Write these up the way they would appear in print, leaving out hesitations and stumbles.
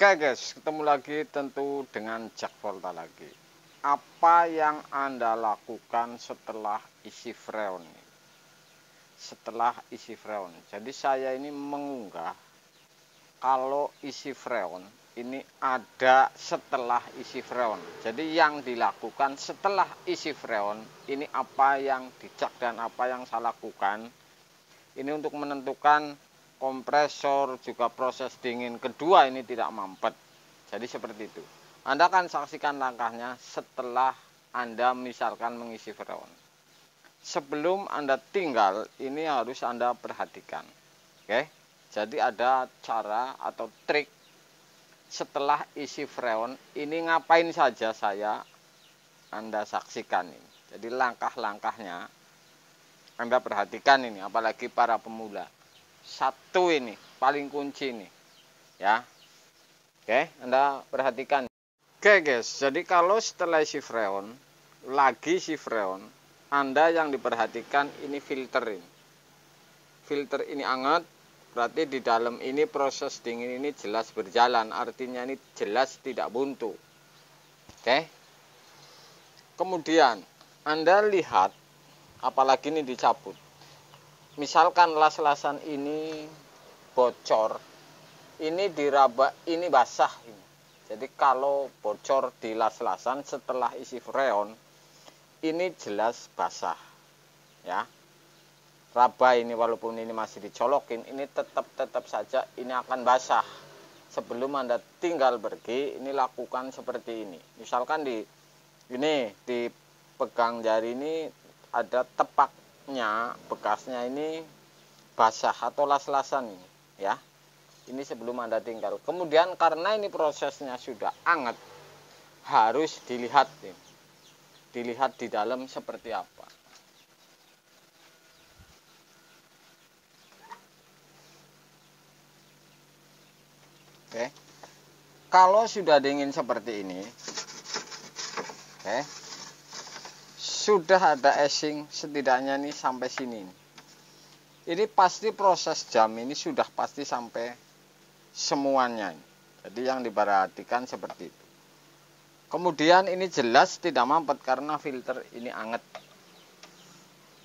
Oke guys, ketemu lagi tentu dengan Jak Volta lagi. Apa yang Anda lakukan setelah isi freon? Setelah isi freon. Jadi saya ini mengunggah kalau isi freon ini ada setelah isi freon. Jadi yang dilakukan setelah isi freon ini apa yang dicek dan apa yang saya lakukan. Ini untuk menentukan kompresor juga proses dingin kedua ini tidak mampet. Jadi seperti itu. Anda akan saksikan langkahnya setelah Anda misalkan mengisi freon. Sebelum Anda tinggal ini harus Anda perhatikan. Oke. Jadi ada cara atau trik setelah isi freon ini ngapain saja saya Anda saksikan ini. Jadi langkah-langkahnya Anda perhatikan ini, apalagi para pemula. Satu ini paling kunci ini ya. Oke, Anda perhatikan. Oke guys, jadi kalau setelah isi freon lagi isi freon, Anda yang diperhatikan ini filter ini. Filter ini hangat, berarti di dalam ini proses dingin ini jelas berjalan, artinya ini jelas tidak buntu. Oke. Kemudian Anda lihat, apalagi ini dicabut. Misalkan las-lasan ini bocor, ini diraba, ini basah ini. Jadi kalau bocor di las-lasan setelah isi freon ini jelas basah ya. Raba ini walaupun ini masih dicolokin ini tetap saja ini akan basah. Sebelum Anda tinggal pergi ini lakukan seperti ini. Misalkan di pegang jari ini ada tepaknya, bekasnya ini basah atau las-lasan ini ya. Ini sebelum Anda tinggal. Kemudian karena ini prosesnya sudah hangat, harus dilihat nih. Dilihat di dalam seperti apa. Oke. Kalau sudah dingin seperti ini, oke. Sudah ada eshing setidaknya nih sampai sini. Ini pasti proses jam ini sudah pasti sampai semuanya. Jadi yang diperhatikan seperti itu. Kemudian ini jelas tidak mampet karena filter ini anget.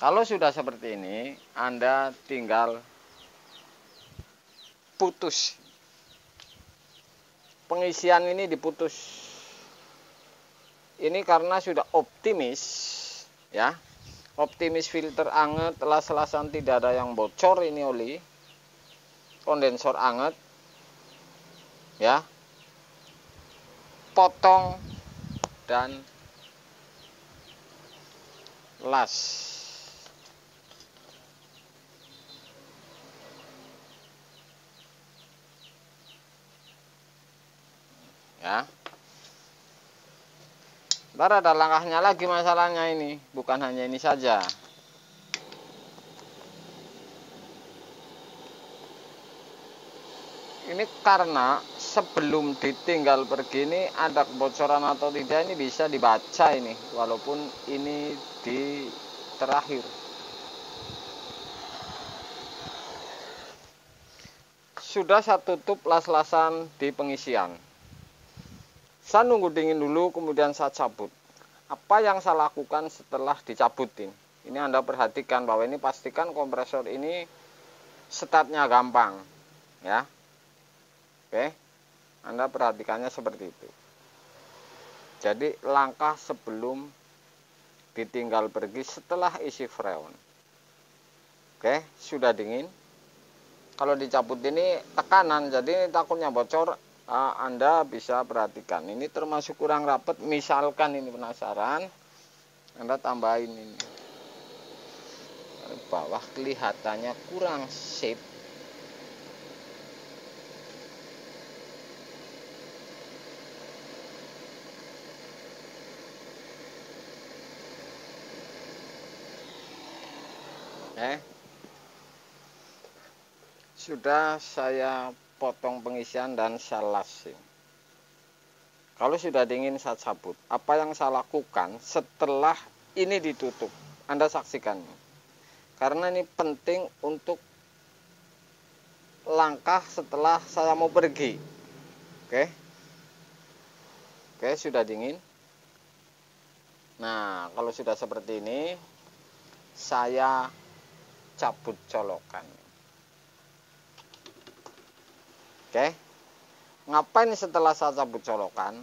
Kalau sudah seperti ini, Anda tinggal putus. Pengisian ini diputus. Ini karena sudah optimis ya. Optimis filter anget, las-lasan tidak ada yang bocor ini oli. Kondensor anget ya. Potong dan las. Ya. Ntar ada langkahnya lagi masalahnya ini, bukan hanya ini saja. Ini karena sebelum ditinggal pergi ini ada kebocoran atau tidak ini bisa dibaca ini, walaupun ini di terakhir. Sudah saya tutup las-lasan di pengisian. Saya nunggu dingin dulu, kemudian saya cabut. Apa yang saya lakukan setelah dicabutin? Ini Anda perhatikan bahwa ini pastikan kompresor ini startnya gampang, ya. Oke, Anda perhatikannya seperti itu. Jadi langkah sebelum ditinggal pergi setelah isi freon. Oke, sudah dingin. Kalau dicabut ini tekanan, jadi takutnya bocor. Anda bisa perhatikan ini termasuk kurang rapat. Misalkan ini penasaran, Anda tambahin ini bawah kelihatannya kurang sip. Sudah saya potong pengisian dan saya las. Kalau sudah dingin saya cabut. Apa yang saya lakukan setelah ini ditutup, Anda saksikan. Karena ini penting untuk langkah setelah saya mau pergi. Oke. Oke, sudah dingin. Nah, kalau sudah seperti ini, saya cabut colokan. Oke. Ngapain setelah saya cabut colokan?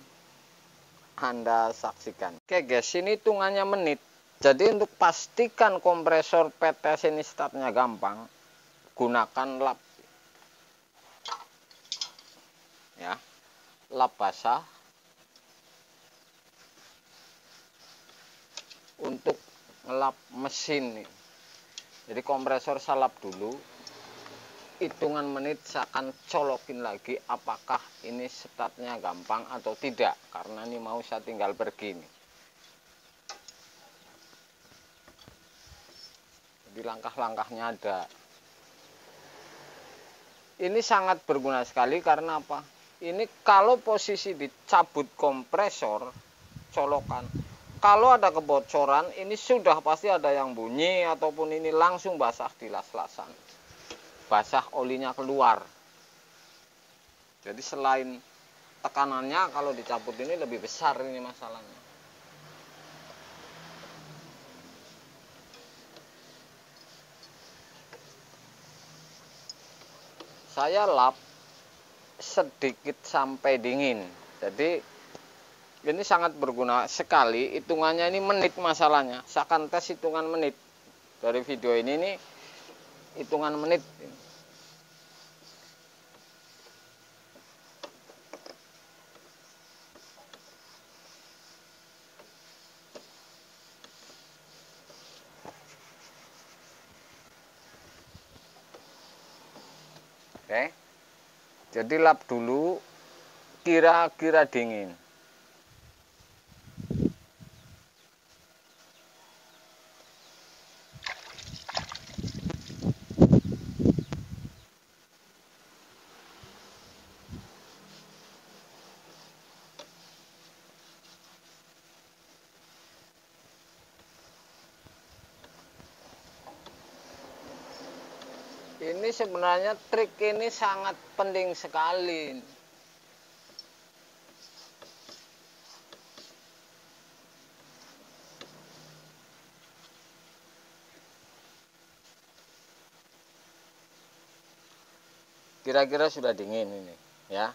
Anda saksikan. Oke guys, ini hitungannya menit. Jadi untuk pastikan kompresor PTS ini startnya gampang, gunakan lap. Ya. Lap basah untuk ngelap mesin nih. Jadi kompresor saya lap dulu, hitungan menit saya akan colokin lagi apakah ini startnya gampang atau tidak, karena ini mau saya tinggal pergi nih. Jadi langkah-langkahnya ada. Ini sangat berguna sekali karena apa? Ini kalau posisi dicabut kompresor colokan, kalau ada kebocoran ini sudah pasti ada yang bunyi ataupun ini langsung basah di las-lasan, basah olinya keluar. Jadi selain tekanannya kalau dicabut ini lebih besar ini masalahnya. Saya lap sedikit sampai dingin. Jadi ini sangat berguna sekali, hitungannya ini menit masalahnya. Saya akan tes hitungan menit. Dari video ini nih hitungan menit. Oke. Jadi lap dulu kira-kira dingin. Ini sebenarnya trik ini sangat penting sekali. Kira-kira sudah dingin ini ya.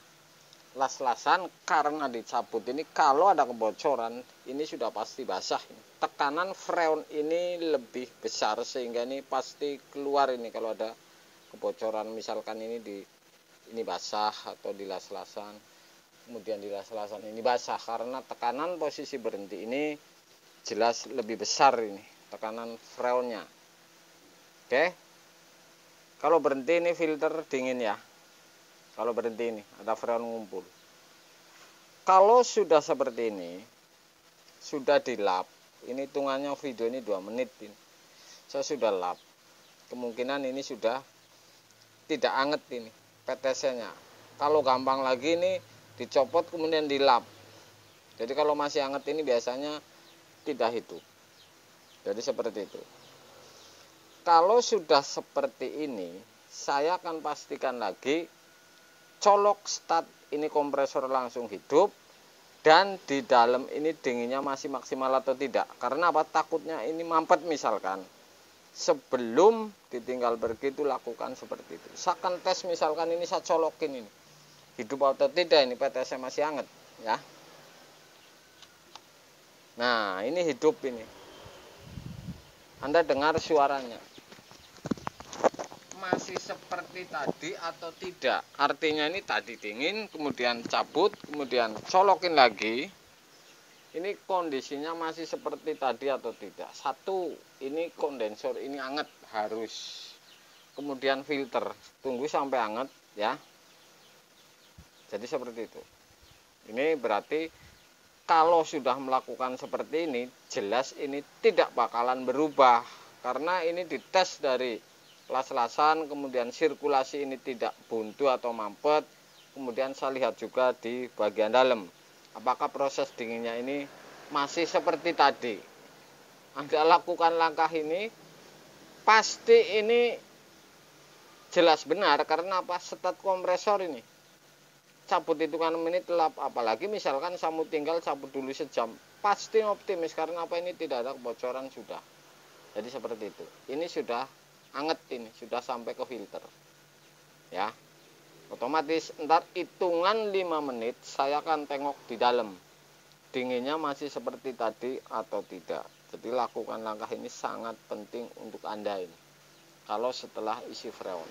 Las-lasan karena dicabut ini kalau ada kebocoran ini sudah pasti basah. Tekanan freon ini lebih besar sehingga ini pasti keluar ini kalau ada kebocoran, misalkan ini basah atau di las-lasan, kemudian di las-lasan ini basah karena tekanan posisi berhenti ini jelas lebih besar ini tekanan freonnya. Oke, kalau berhenti ini filter dingin ya, kalau berhenti ini ada freon ngumpul. Kalau sudah seperti ini sudah dilap, ini hitungannya video ini 2 menit ini. Saya sudah lap, kemungkinan ini sudah tidak anget ini PTC-nya. Kalau gampang lagi ini dicopot kemudian dilap. Jadi kalau masih anget ini biasanya tidak hidup. Jadi seperti itu. Kalau sudah seperti ini, saya akan pastikan lagi colok start ini kompresor langsung hidup dan di dalam ini dinginnya masih maksimal atau tidak. Karena apa? Takutnya ini mampet misalkan. Sebelum ditinggal pergi itu lakukan seperti itu. Saya akan tes misalkan ini saya colokin ini hidup atau tidak, ini PTS masih hangat ya. Nah ini hidup ini, Anda dengar suaranya masih seperti tadi atau tidak, artinya ini tadi dingin kemudian cabut kemudian colokin lagi. Ini kondisinya masih seperti tadi atau tidak. Satu, ini kondensor ini hangat harus. Kemudian filter, tunggu sampai hangat ya. Jadi seperti itu. Ini berarti kalau sudah melakukan seperti ini, jelas ini tidak bakalan berubah. Karena ini dites dari las-lasan, kemudian sirkulasi ini tidak buntu atau mampet. Kemudian saya lihat juga di bagian dalam. Apakah proses dinginnya ini masih seperti tadi. Anda lakukan langkah ini, pasti ini jelas benar. Karena apa? Start kompresor ini cabut hitungan menit lap, apalagi misalkan kamu tinggal cabut dulu sejam, pasti optimis karena apa, ini tidak ada kebocoran sudah. Jadi seperti itu. Ini sudah anget, ini sudah sampai ke filter. Ya. Otomatis ntar hitungan 5 menit saya akan tengok di dalam. Dinginnya masih seperti tadi atau tidak. Jadi lakukan langkah ini sangat penting untuk Anda ini. Kalau setelah isi freon.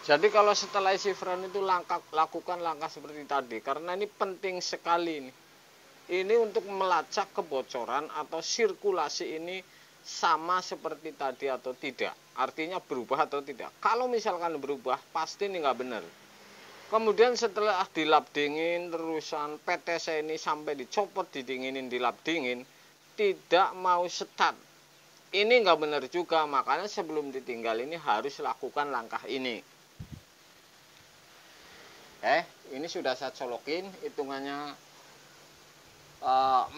Jadi kalau setelah isi freon itu lakukan langkah seperti tadi. Karena ini penting sekali ini. Ini untuk melacak kebocoran atau sirkulasi ini sama seperti tadi atau tidak. Artinya berubah atau tidak. Kalau misalkan berubah, pasti ini nggak benar. Kemudian setelah dilap dingin, terusan PTC ini sampai dicopot, didinginin, dilap dingin, tidak mau start. Ini nggak benar juga, makanya sebelum ditinggal ini harus lakukan langkah ini. Ini sudah saya colokin, hitungannya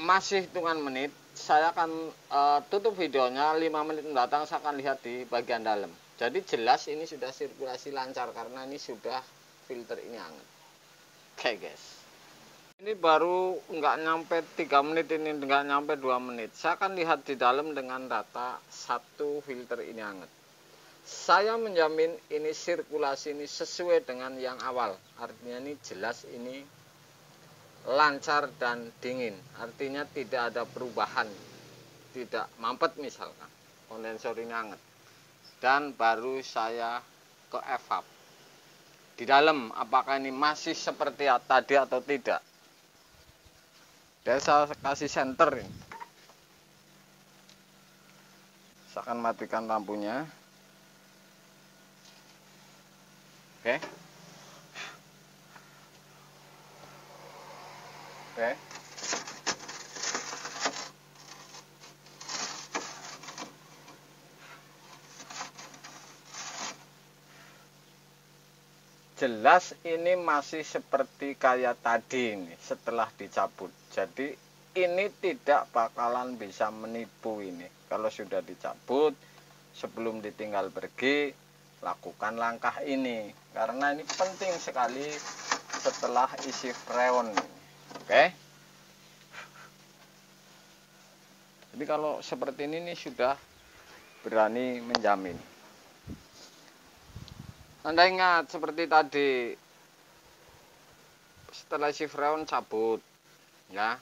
masih hitungan menit. Saya akan tutup videonya 5 menit mendatang, saya akan lihat di bagian dalam. Jadi jelas ini sudah sirkulasi lancar karena ini sudah filter ini hangat. Oke guys, ini baru nggak nyampe 3 menit, ini nggak nyampe 2 menit. Saya akan lihat di dalam dengan data 1 filter ini hangat. Saya menjamin ini sirkulasi ini sesuai dengan yang awal. Artinya ini jelas ini lancar dan dingin. Artinya tidak ada perubahan, tidak mampet misalkan. Kondensor ini hangat. Dan baru saya ke evap. Di dalam apakah ini masih seperti tadi atau tidak. Dan saya kasih senter ini. Saya akan matikan lampunya. Oke. Jelas ini masih seperti kayak tadi ini setelah dicabut. Jadi ini tidak bakalan bisa menipu ini. Kalau sudah dicabut, sebelum ditinggal pergi, lakukan langkah ini. Karena ini penting sekali setelah isi freon. Oke. Jadi kalau seperti ini sudah berani menjamin. Anda ingat seperti tadi, setelah isi freon cabut, ya.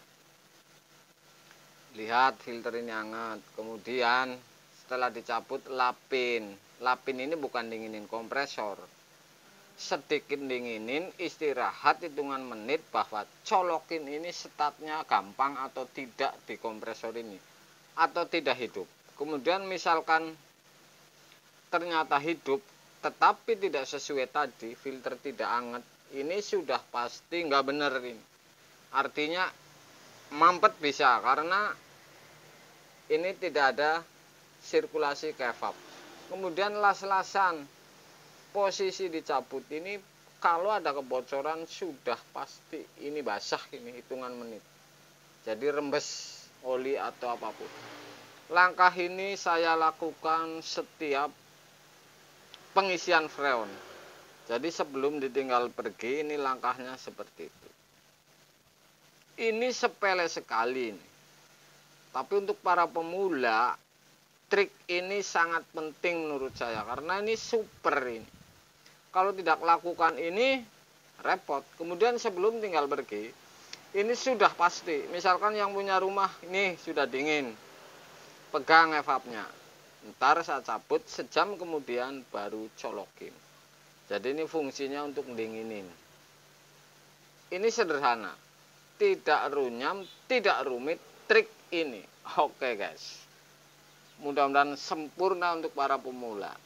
Lihat filter ini hangat. Kemudian setelah dicabut lapin. Lapin ini bukan dinginin kompresor. Sedikit dinginin, istirahat hitungan menit bahwa colokin ini statnya gampang atau tidak di kompresor ini. Atau tidak hidup. Kemudian misalkan ternyata hidup, tetapi tidak sesuai tadi, filter tidak hangat, ini sudah pasti nggak bener ini. Artinya mampet bisa, karena ini tidak ada sirkulasi ke evap. Kemudian las-lasan, posisi dicabut ini kalau ada kebocoran sudah pasti ini basah, ini hitungan menit. Jadi rembes oli atau apapun. Langkah ini saya lakukan setiap pengisian freon. Jadi sebelum ditinggal pergi, ini langkahnya seperti itu. Ini sepele sekali ini. Tapi untuk para pemula, trik ini sangat penting menurut saya. Karena ini super ini. Kalau tidak lakukan ini, repot. Kemudian sebelum tinggal pergi, ini sudah pasti. Misalkan yang punya rumah, ini sudah dingin. Pegang evapnya. Ntar saya cabut, sejam kemudian baru colokin. Jadi ini fungsinya untuk mendinginin. Ini sederhana, tidak runyam, tidak rumit trik ini. Oke guys, mudah-mudahan sempurna untuk para pemula.